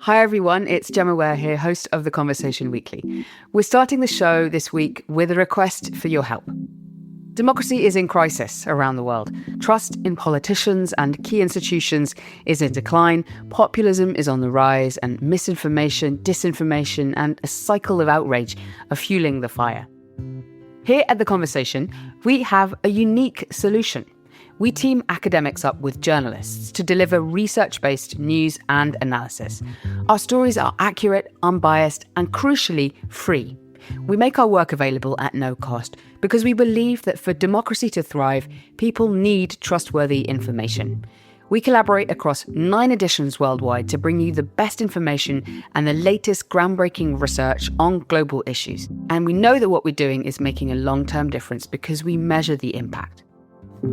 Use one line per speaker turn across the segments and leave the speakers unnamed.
Hi everyone, it's Gemma Ware here, host of The Conversation Weekly. We're starting the show this week with a request for your help. Democracy is in crisis around the world. Trust in politicians and key institutions is in decline, populism is on the rise, and misinformation, disinformation, and a cycle of outrage are fueling the fire. Here at The Conversation, we have a unique solution. We team academics up with journalists to deliver research-based news and analysis. Our stories are accurate, unbiased, and crucially free. We make our work available at no cost because we believe that for democracy to thrive, people need trustworthy information. We collaborate across 9 editions worldwide to bring you the best information and the latest groundbreaking research on global issues. And we know that what we're doing is making a long-term difference because we measure the impact.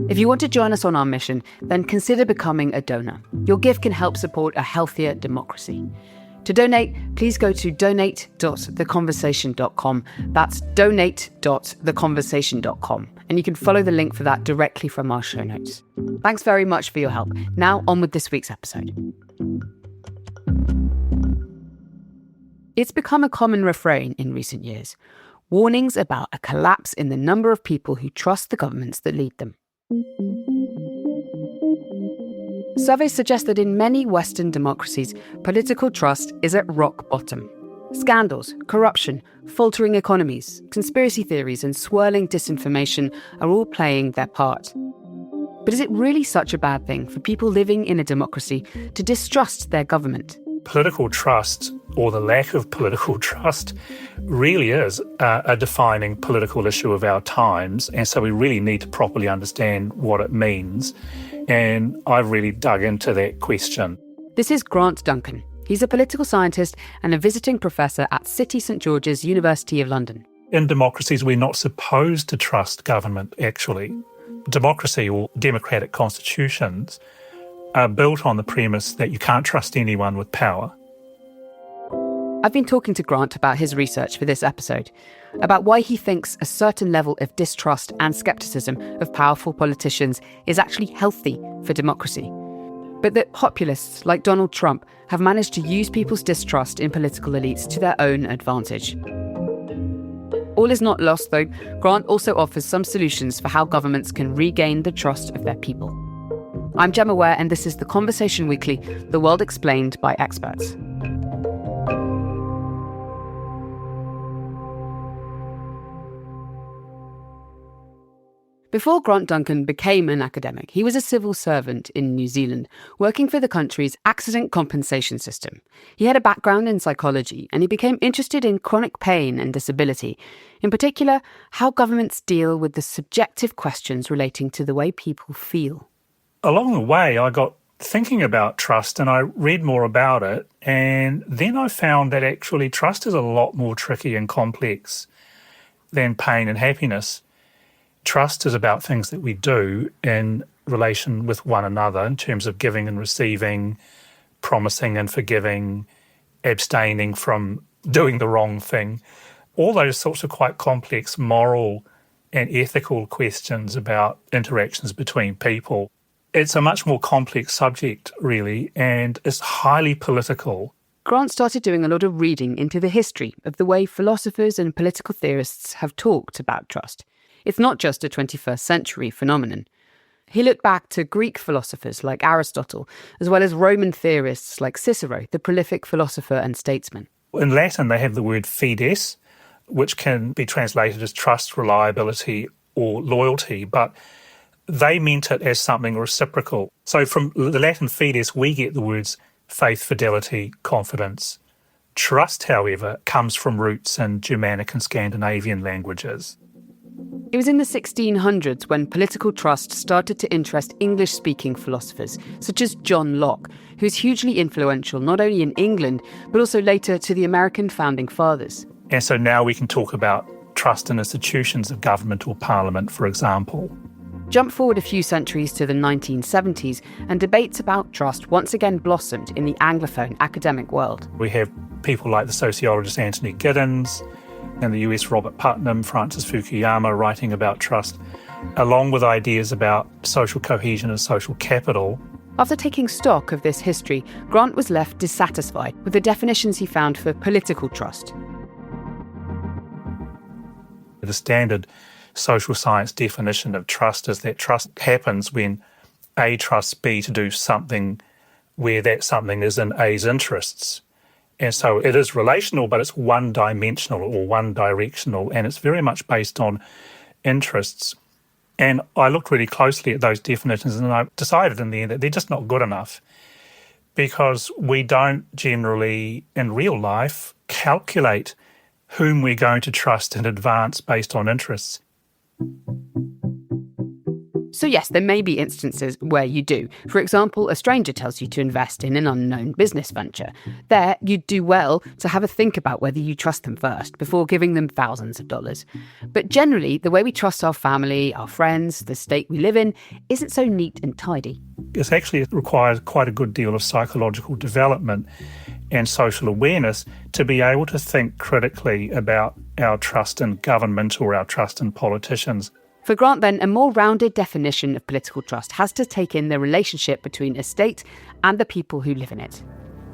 If you want to join us on our mission, then consider becoming a donor. Your gift can help support a healthier democracy. To donate, please go to donate.theconversation.com. That's donate.theconversation.com. And you can follow the link for that directly from our show notes. Thanks very much for your help. Now on with this week's episode. It's become a common refrain in recent years. Warnings about a collapse in the number of people who trust the governments that lead them. Surveys suggest that in many Western democracies, political trust is at rock bottom. Scandals, corruption, faltering economies, conspiracy theories, and swirling disinformation are all playing their part. But is it really such a bad thing for people living in a democracy to distrust their government?
Political trust, or the lack of political trust, really is a defining political issue of our times, and so we really need to properly understand what it means. And I've really dug into that question.
This is Grant Duncan. He's a political scientist and a visiting professor at City St George's, University of London.
In democracies, we're not supposed to trust government, actually. Democracy, or democratic constitutions, are built on the premise that you can't trust anyone with power.
I've been talking to Grant about his research for this episode, about why he thinks a certain level of distrust and scepticism of powerful politicians is actually healthy for democracy, but that populists like Donald Trump have managed to use people's distrust in political elites to their own advantage. All is not lost, though. Grant also offers some solutions for how governments can regain the trust of their people. I'm Gemma Ware, and this is The Conversation Weekly, the world explained by experts. Before Grant Duncan became an academic, he was a civil servant in New Zealand, working for the country's accident compensation system. He had a background in psychology, and he became interested in chronic pain and disability, in particular, how governments deal with the subjective questions relating to the way people feel.
Along the way, I got thinking about trust and I read more about it, and then I found that actually trust is a lot more tricky and complex than pain and happiness. Trust is about things that we do in relation with one another in terms of giving and receiving, promising and forgiving, abstaining from doing the wrong thing. All those sorts of quite complex moral and ethical questions about interactions between people. It's a much more complex subject, really, and it's highly political.
Grant started doing a lot of reading into the history of the way philosophers and political theorists have talked about trust. It's not just a 21st century phenomenon. He looked back to Greek philosophers like Aristotle, as well as Roman theorists like Cicero, the prolific philosopher and statesman.
In Latin, they have the word fides, which can be translated as trust, reliability, or loyalty, but they meant it as something reciprocal. So from the Latin fides, we get the words faith, fidelity, confidence. Trust, however, comes from roots in Germanic and Scandinavian languages.
It was in the 1600s when political trust started to interest English-speaking philosophers, such as John Locke, who's hugely influential not only in England, but also later to the American founding fathers.
And so now we can talk about trust in institutions of government or parliament, for example.
Jump forward a few centuries to the 1970s, and debates about trust once again blossomed in the Anglophone academic world.
We have people like the sociologist Anthony Giddens, and the US Robert Putnam, Francis Fukuyama writing about trust, along with ideas about social cohesion and social capital.
After taking stock of this history, Grant was left dissatisfied with the definitions he found for political trust.
The standard social science definition of trust is that trust happens when A trusts B to do something where that something is in A's interests. And so it is relational, but it's one-dimensional or one-directional, and it's very much based on interests. And I looked really closely at those definitions, and I decided in the end that they're just not good enough, because we don't generally, in real life, calculate whom we're going to trust in advance based on interests.
So yes, there may be instances where you do. For example, a stranger tells you to invest in an unknown business venture. There, you'd do well to have a think about whether you trust them first before giving them thousands of dollars. But generally, the way we trust our family, our friends, the state we live in, isn't so neat and tidy.
It requires quite a good deal of psychological development and social awareness to be able to think critically about our trust in government or our trust in politicians.
For Grant, then, a more rounded definition of political trust has to take in the relationship between a state and the people who live in it.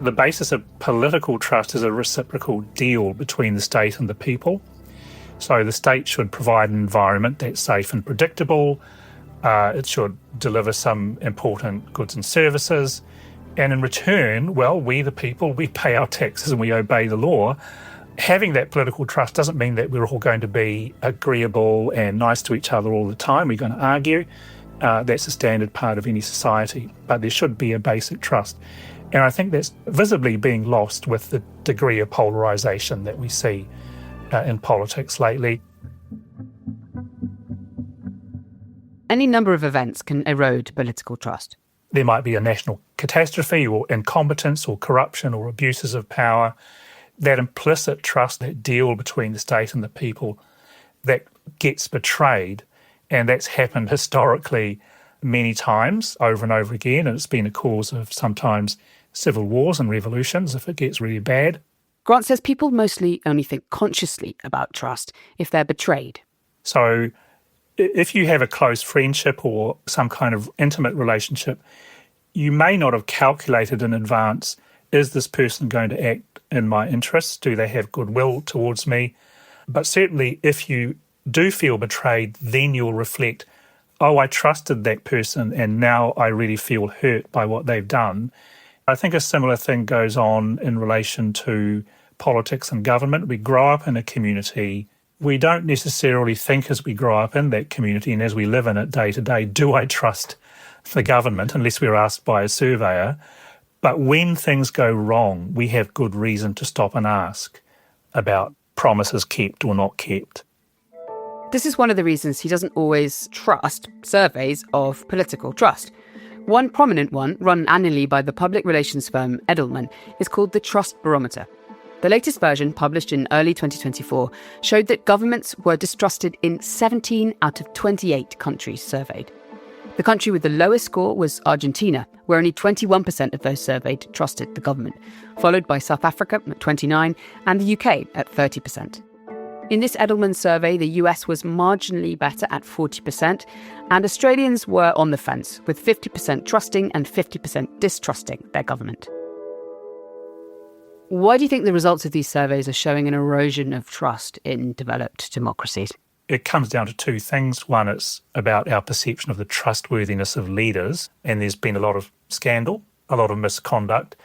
The basis of political trust is a reciprocal deal between the state and the people. So the state should provide an environment that's safe and predictable. It should deliver some important goods and services. And in return, well, we the people, we pay our taxes and we obey the law. Having that political trust doesn't mean that we're all going to be agreeable and nice to each other all the time. We're going to argue. That's a standard part of any society. But there should be a basic trust. And I think that's visibly being lost with the degree of polarisation that we see in politics lately.
Any number of events can erode political trust.
There might be a national catastrophe or incompetence or corruption or abuses of power. That implicit trust, that deal between the state and the people, that gets betrayed. And that's happened historically many times over and over again. And it's been a cause of sometimes civil wars and revolutions if it gets really bad.
Grant says people mostly only think consciously about trust if they're betrayed.
So if you have a close friendship or some kind of intimate relationship, you may not have calculated in advance, is this person going to act in my interests? Do they have goodwill towards me? But certainly if you do feel betrayed, then you'll reflect, oh, I trusted that person and now I really feel hurt by what they've done. I think a similar thing goes on in relation to politics and government. We grow up in a community. We don't necessarily think as we grow up in that community and as we live in it day to day, do I trust the government, unless we're asked by a surveyor. But when things go wrong, we have good reason to stop and ask about promises kept or not kept.
This is one of the reasons he doesn't always trust surveys of political trust. One prominent one, run annually by the public relations firm Edelman, is called the Trust Barometer. The latest version, published in early 2024, showed that governments were distrusted in 17 out of 28 countries surveyed. The country with the lowest score was Argentina, where only 21% of those surveyed trusted the government, followed by South Africa at 29% and the UK at 30%. In this Edelman survey, the US was marginally better at 40%, and Australians were on the fence, with 50% trusting and 50% distrusting their government. Why do you think the results of these surveys are showing an erosion of trust in developed democracies?
It comes down to two things. One, it's about our perception of the trustworthiness of leaders, and there's been a lot of scandal, a lot of misconduct.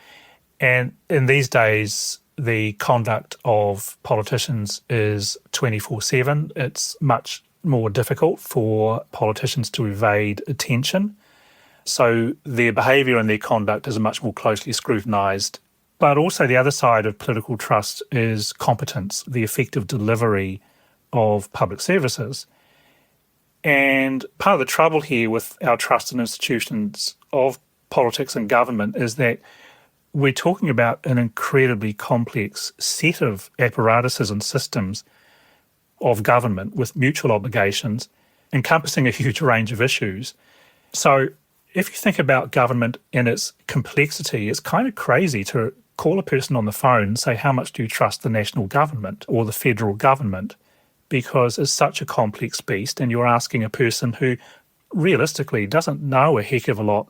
And in these days, the conduct of politicians is 24/7. It's much more difficult for politicians to evade attention. So their behaviour and their conduct is much more closely scrutinised. But also the other side of political trust is competence, the effective delivery of public services. And part of the trouble here with our trust in institutions of politics and government is that we're talking about an incredibly complex set of apparatuses and systems of government with mutual obligations encompassing a huge range of issues. So if you think about government in its complexity, it's kind of crazy to call a person on the phone and say, how much do you trust the national government or the federal government? Because it's such a complex beast and you're asking a person who realistically doesn't know a heck of a lot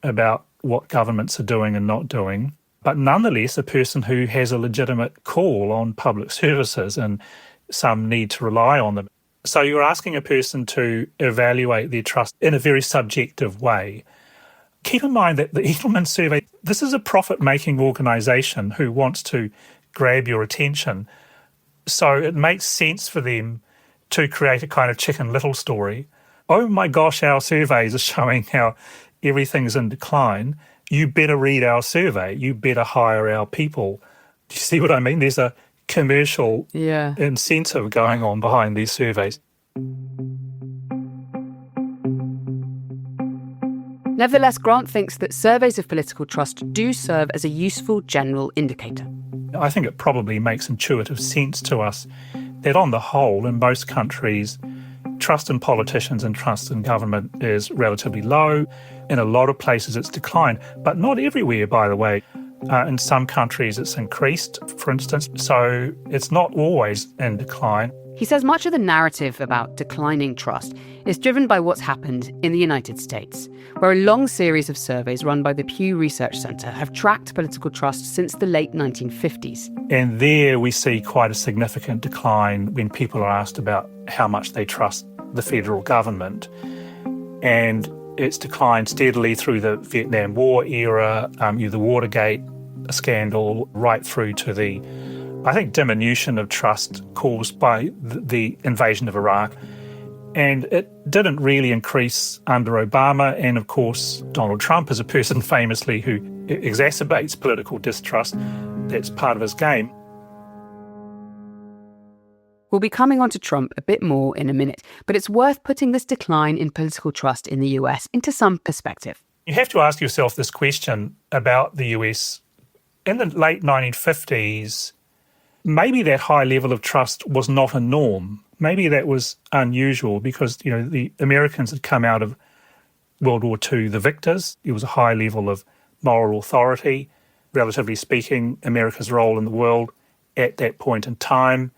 about what governments are doing and not doing, but nonetheless a person who has a legitimate call on public services and some need to rely on them. So you're asking a person to evaluate their trust in a very subjective way. Keep in mind that the Edelman survey, this is a profit-making organisation who wants to grab your attention. So it makes sense for them to create a kind of Chicken Little story. Oh my gosh, our surveys are showing how everything's in decline. You better read our survey. You better hire our people. Do you see what I mean? There's a commercial incentive going on behind these surveys.
Nevertheless, Grant thinks that surveys of political trust do serve as a useful general indicator.
I think it probably makes intuitive sense to us that on the whole, in most countries, trust in politicians and trust in government is relatively low. In a lot of places it's declined, but not everywhere, by the way. In some countries it's increased, for instance, so it's not always in decline.
He says much of the narrative about declining trust is driven by what's happened in the United States, where a long series of surveys run by the Pew Research Center have tracked political trust since the late 1950s.
And there we see quite a significant decline when people are asked about how much they trust the federal government. And it's declined steadily through the Vietnam War era, the Watergate scandal, right through to the, I think, diminution of trust caused by the invasion of Iraq. And it didn't really increase under Obama. And of course, Donald Trump is a person famously who exacerbates political distrust. That's part of his game.
We'll be coming on to Trump a bit more in a minute, but it's worth putting this decline in political trust in the US into some perspective.
You have to ask yourself this question about the US. In the late 1950s, maybe that high level of trust was not a norm. Maybe that was unusual because, the Americans had come out of World War II the victors. There was a high level of moral authority, relatively speaking, America's role in the world at that point in time.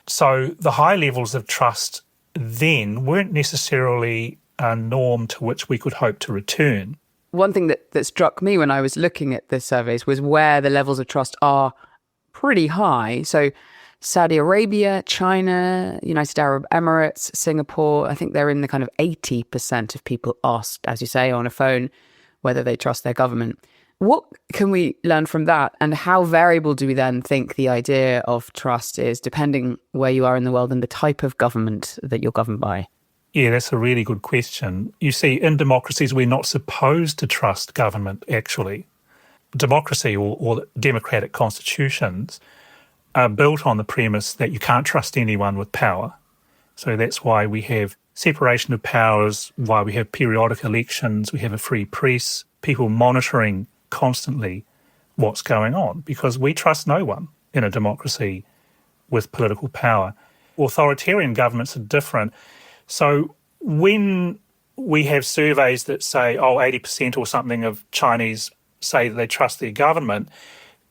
So the high levels of trust then weren't necessarily a norm to which we could hope to return.
One thing that struck me when I was looking at the surveys was where the levels of trust are pretty high. So Saudi Arabia, China, United Arab Emirates, Singapore, I think they're in the kind of 80% of people asked, as you say, on a phone, whether they trust their government. What can we learn from that? And how variable do we then think the idea of trust is, depending where you are in the world and the type of government that you're governed by?
Yeah, that's a really good question. You see, in democracies, we're not supposed to trust government, actually. Democracy or democratic constitutions are built on the premise that you can't trust anyone with power. So that's why we have separation of powers, why we have periodic elections, we have a free press, people monitoring constantly what's going on, because we trust no one in a democracy with political power. Authoritarian governments are different. So when we have surveys that say, 80% or something of Chinese say that they trust their government,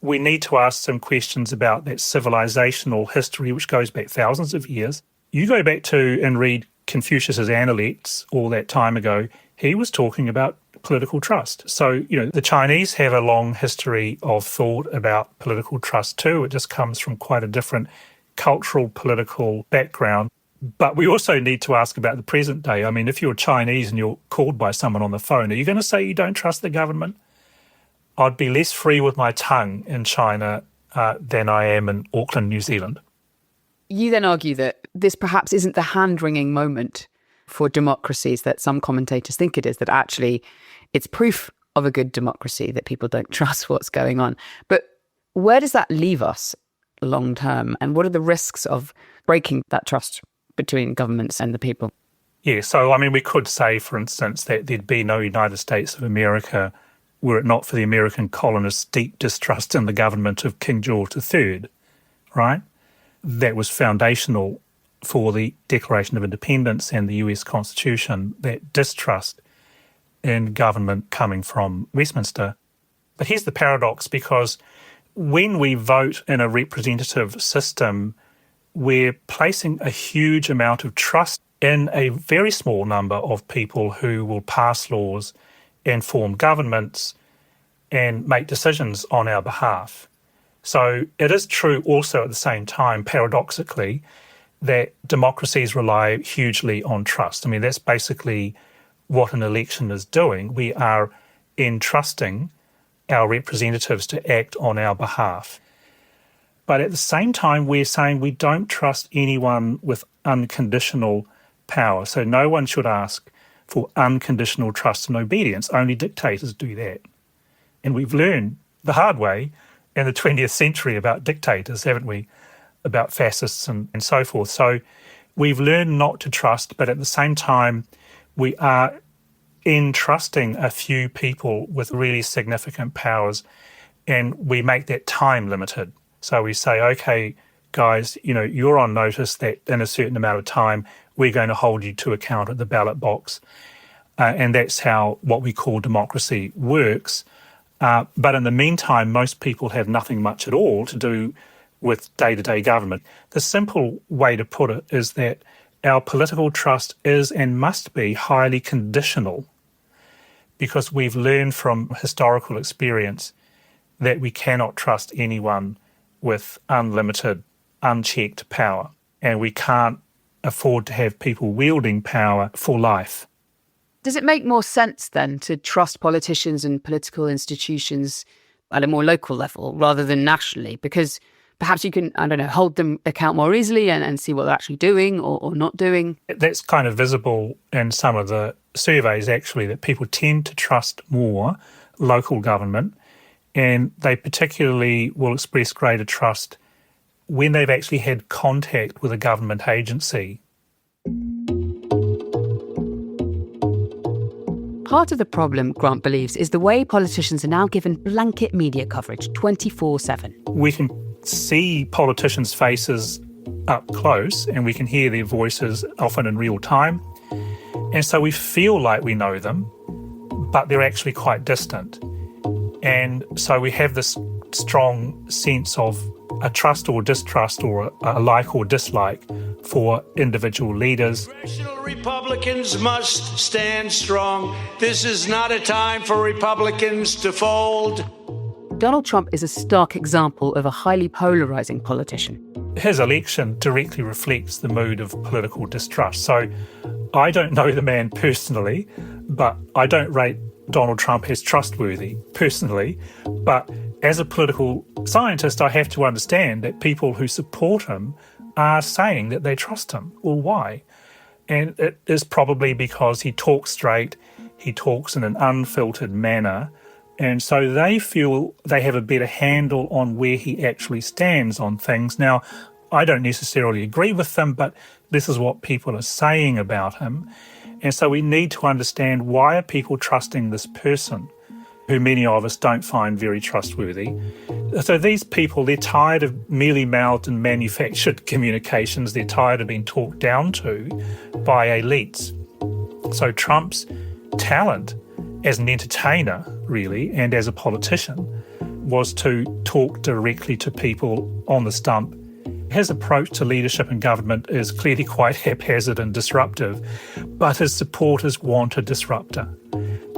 we need to ask some questions about that civilizational history, which goes back thousands of years. You go back to and read Confucius's Analects all that time ago, he was talking about political trust. So, the Chinese have a long history of thought about political trust too. It just comes from quite a different cultural, political background. But we also need to ask about the present day. I mean, if you're Chinese and you're called by someone on the phone, are you going to say you don't trust the government? I'd be less free with my tongue in China than I am in Auckland, New Zealand.
You then argue that this perhaps isn't the hand-wringing moment for democracies that some commentators think it is, that actually it's proof of a good democracy that people don't trust what's going on. But where does that leave us long term? And what are the risks of breaking that trust between governments and the people?
Yeah, so we could say, for instance, that there'd be no United States of America were it not for the American colonists' deep distrust in the government of King George III, right? That was foundational for the Declaration of Independence and the US Constitution, that distrust in government coming from Westminster. But here's the paradox, because when we vote in a representative system, we're placing a huge amount of trust in a very small number of people who will pass laws and form governments and make decisions on our behalf. So it is true also at the same time, paradoxically, that democracies rely hugely on trust. I mean, that's basically what an election is doing. We are entrusting our representatives to act on our behalf. But at the same time, we're saying we don't trust anyone with unconditional power. So no one should ask for unconditional trust and obedience. Only dictators do that. And we've learned the hard way in the 20th century about dictators, haven't we? About fascists and so forth. So we've learned not to trust, but at the same time, we are entrusting a few people with really significant powers, and we make that time limited. So we say, okay, guys, you're on notice that in a certain amount of time, we're going to hold you to account at the ballot box. And that's how what we call democracy works. But in the meantime, most people have nothing much at all to do with day-to-day government. The simple way to put it is that our political trust is and must be highly conditional, because we've learned from historical experience that we cannot trust anyone with unlimited, unchecked power, and we can't afford to have people wielding power for life.
Does it make more sense then to trust politicians and political institutions at a more local level rather than nationally? Because perhaps you can, hold them account more easily and see what they're actually doing or not doing.
That's kind of visible in some of the surveys, actually, that people tend to trust more local government, and they particularly will express greater trust when they've actually had contact with a government agency.
Part of the problem, Grant believes, is the way politicians are now given blanket media coverage 24/7.
We can see politicians' faces up close and we can hear their voices often in real time. And so we feel like we know them, but they're actually quite distant. And so we have this strong sense of a trust or distrust or a like or dislike for individual leaders.
Congressional Republicans must stand strong. This is not a time for Republicans to fold.
Donald Trump is a stark example of a highly polarising politician.
His election directly reflects the mood of political distrust. So I don't know the man personally, but I don't rate Donald Trump as trustworthy personally. But as a political scientist, I have to understand that people who support him are saying that they trust him. Well, why? And it is probably because he talks straight, he talks in an unfiltered manner, and so they feel they have a better handle on where he actually stands on things. Now, I don't necessarily agree with them, but this is what people are saying about him. And so we need to understand, why are people trusting this person who many of us don't find very trustworthy? So these people, they're tired of mealy mouthed and manufactured communications. They're tired of being talked down to by elites. So Trump's talent as an entertainer, really, and as a politician, was to talk directly to people on the stump. His approach to leadership and government is clearly quite haphazard and disruptive, but his supporters want a disruptor.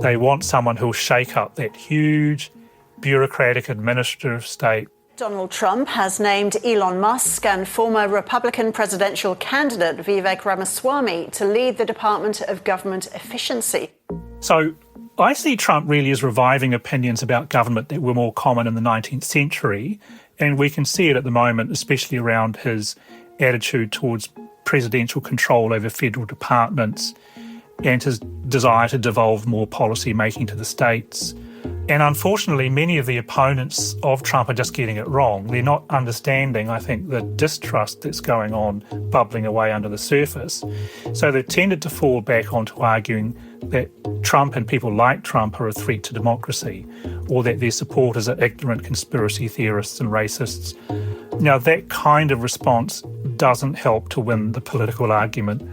They want someone who'll shake up that huge bureaucratic administrative state.
Donald Trump has named Elon Musk and former Republican presidential candidate Vivek Ramaswamy to lead the Department of Government Efficiency.
So I see Trump really as reviving opinions about government that were more common in the 19th century, and we can see it at the moment, especially around his attitude towards presidential control over federal departments and his desire to devolve more policy making to the states. And unfortunately, many of the opponents of Trump are just getting it wrong. They're not understanding, I think, the distrust that's going on, bubbling away under the surface. So they've tended to fall back onto arguing that Trump and people like Trump are a threat to democracy, or that their supporters are ignorant conspiracy theorists and racists. Now, that kind of response doesn't help to win the political argument.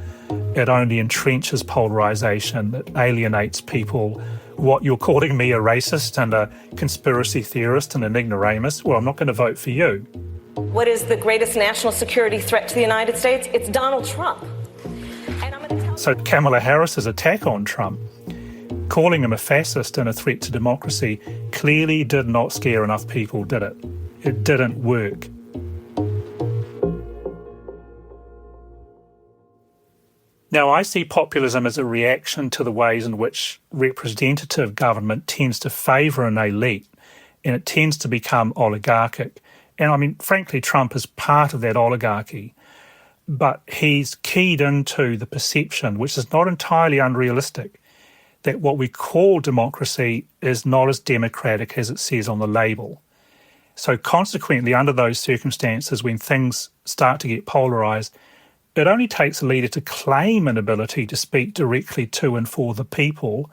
It only entrenches polarisation. It alienates people. What, you're calling me a racist and a conspiracy theorist and an ignoramus? Well, I'm not going to vote for you.
What is the greatest national security threat to the United States? It's Donald Trump. And I'm going to tell
So Kamala Harris's attack on Trump calling him a fascist and a threat to democracy clearly did not scare enough people, did it? It didn't work. Now, I see populism as a reaction to the ways in which representative government tends to favour an elite, and it tends to become oligarchic. And I mean, frankly, Trump is part of that oligarchy, but he's keyed into the perception, which is not entirely unrealistic, that what we call democracy is not as democratic as it says on the label. So consequently, under those circumstances, when things start to get polarised, it only takes a leader to claim an ability to speak directly to and for the people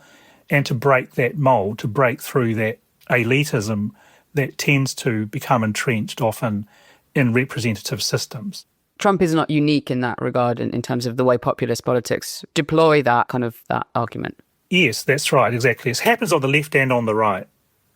and to break that mould, to break through that elitism that tends to become entrenched often in representative systems.
Trump is not unique in that regard in terms of the way populist politics deploy that argument.
Yes, that's right, exactly. It happens on the left and on the right.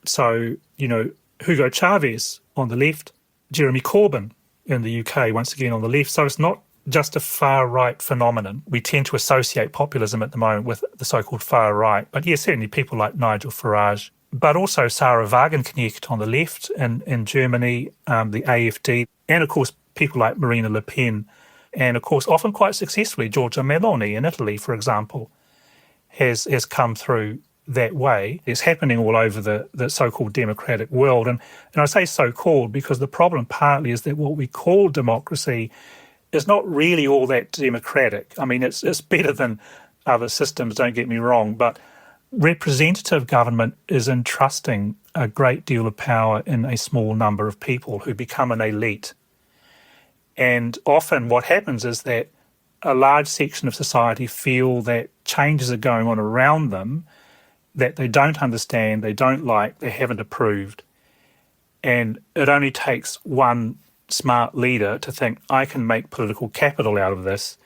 So, Hugo Chavez on the left, Jeremy Corbyn in the UK, once again on the left. So it's not just a far-right phenomenon. We tend to associate populism at the moment with the so-called far-right. But yes, certainly people like Nigel Farage, but also Sarah Wagenknecht on the left in Germany, the AfD, and of course people like Marine Le Pen, and of course often quite successfully Giorgia Meloni in Italy, for example, has come through that way. It's happening all over the so-called democratic world. And I say so-called because the problem partly is that what we call democracy is not really all that democratic. I mean, it's better than other systems, don't get me wrong, but representative government is entrusting a great deal of power in a small number of people who become an elite. And often what happens is that a large section of society feel that changes are going on around them that they don't understand, they don't like, they haven't approved. And it only takes one smart leader to think, I can make political capital out of this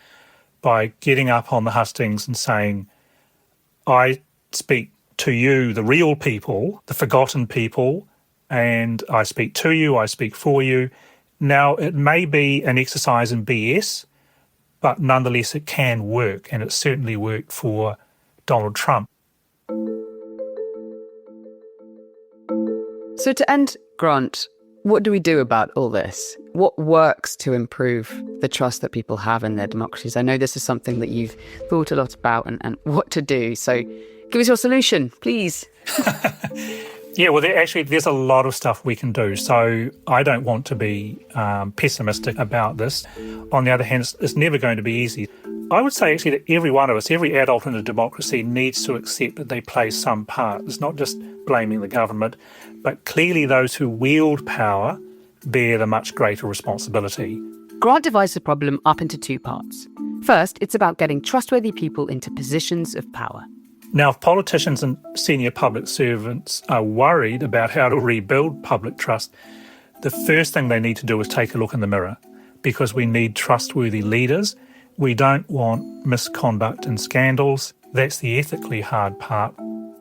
by getting up on the hustings and saying, I speak to you, the real people, the forgotten people, and I speak to you, I speak for you. Now, it may be an exercise in BS, but nonetheless it can work, and it certainly worked for Donald Trump.
So to end, Grant, what do we do about all this? What works to improve the trust that people have in their democracies? I know this is something that you've thought a lot about and what to do. So give us your solution, please.
Yeah, well, there's a lot of stuff we can do. So I don't want to be pessimistic about this. On the other hand, it's never going to be easy. I would say actually that every one of us, every adult in a democracy needs to accept that they play some part. It's not just blaming the government, but clearly those who wield power bear the much greater responsibility.
Grant divides the problem up into two parts. First, it's about getting trustworthy people into positions of power.
Now, if politicians and senior public servants are worried about how to rebuild public trust, the first thing they need to do is take a look in the mirror, because we need trustworthy leaders. We don't want misconduct and scandals. That's the ethically hard part.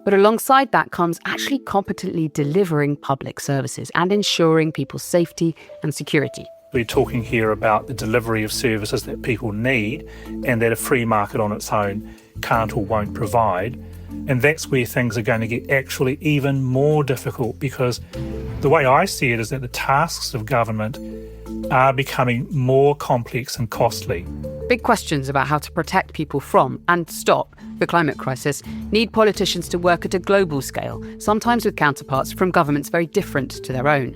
But alongside that comes actually competently delivering public services and ensuring people's safety and security.
We're talking here about the delivery of services that people need and that a free market on its own can't or won't provide. And that's where things are going to get actually even more difficult, because the way I see it is that the tasks of government are becoming more complex and costly.
Big questions about how to protect people from and stop the climate crisis need politicians to work at a global scale, sometimes with counterparts from governments very different to their own.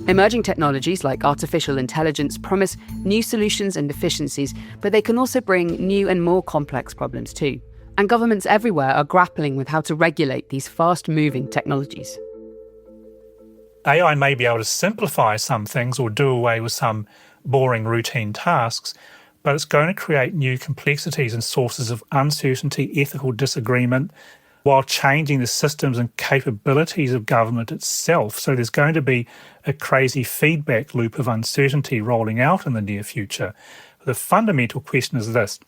Emerging technologies like artificial intelligence promise new solutions and efficiencies, but they can also bring new and more complex problems too. And governments everywhere are grappling with how to regulate these fast-moving technologies.
AI may be able to simplify some things or do away with some boring routine tasks, but it's going to create new complexities and sources of uncertainty, ethical disagreement, while changing the systems and capabilities of government itself. So there's going to be a crazy feedback loop of uncertainty rolling out in the near future. The fundamental question is this: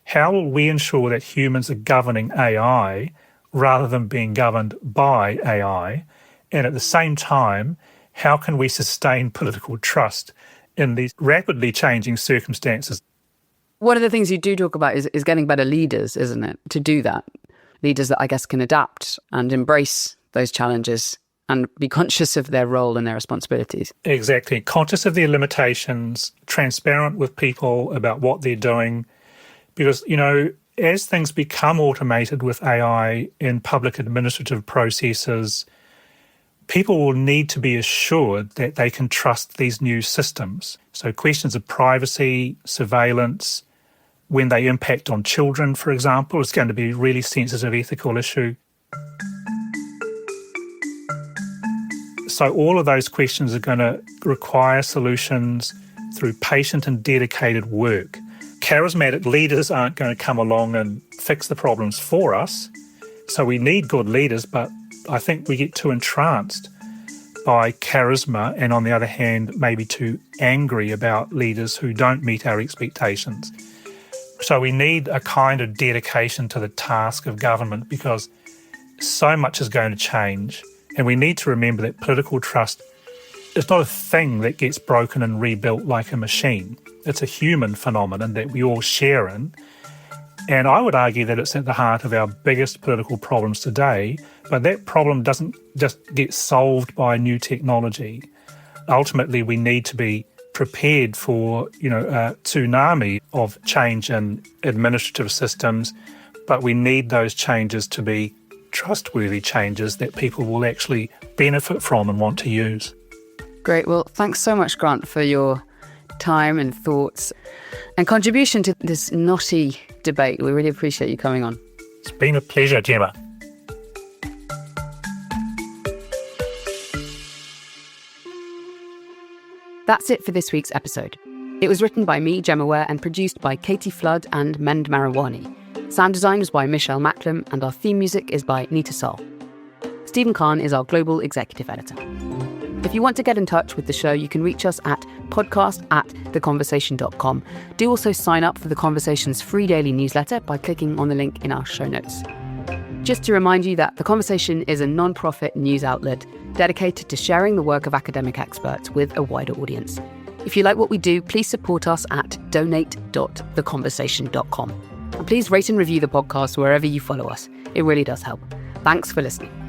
how will we ensure that humans are governing AI rather than being governed by AI? And at the same time, how can we sustain political trust in these rapidly changing circumstances?
One of the things you do talk about is getting better leaders, isn't it, to do that? leaders that I guess can adapt and embrace those challenges and be conscious of their role and their responsibilities.
Exactly. Conscious of their limitations, transparent with people about what they're doing. Because, as things become automated with AI in public administrative processes, people will need to be assured that they can trust these new systems. So questions of privacy, surveillance, when they impact on children, for example, is going to be a really sensitive ethical issue. So all of those questions are going to require solutions through patient and dedicated work. Charismatic leaders aren't going to come along and fix the problems for us. So we need good leaders, but I think we get too entranced by charisma and, on the other hand, maybe too angry about leaders who don't meet our expectations. So we need a kind of dedication to the task of government because so much is going to change. And we need to remember that political trust is not a thing that gets broken and rebuilt like a machine. It's a human phenomenon that we all share in. And I would argue that it's at the heart of our biggest political problems today, but that problem doesn't just get solved by new technology. Ultimately, we need to be prepared for, a tsunami of change in administrative systems, but we need those changes to be trustworthy changes that people will actually benefit from and want to use.
Great. Well, thanks so much, Grant, for your time and thoughts and contribution to this knotty debate. We really appreciate you coming on.
It's been a pleasure, Gemma.
That's it for this week's episode. It was written by me, Gemma Ware, and produced by Katie Flood and Mend Marawani. Sound design was by Michelle Macklem, and our theme music is by Nita Saul. Stephen Kahn is our global executive editor. If you want to get in touch with the show, you can reach us at podcast@theconversation.com. Do also sign up for The Conversation's free daily newsletter by clicking on the link in our show notes. Just to remind you that The Conversation is a non-profit news outlet dedicated to sharing the work of academic experts with a wider audience. If you like what we do, please support us at donate.theconversation.com. And please rate and review the podcast wherever you follow us. It really does help. Thanks for listening.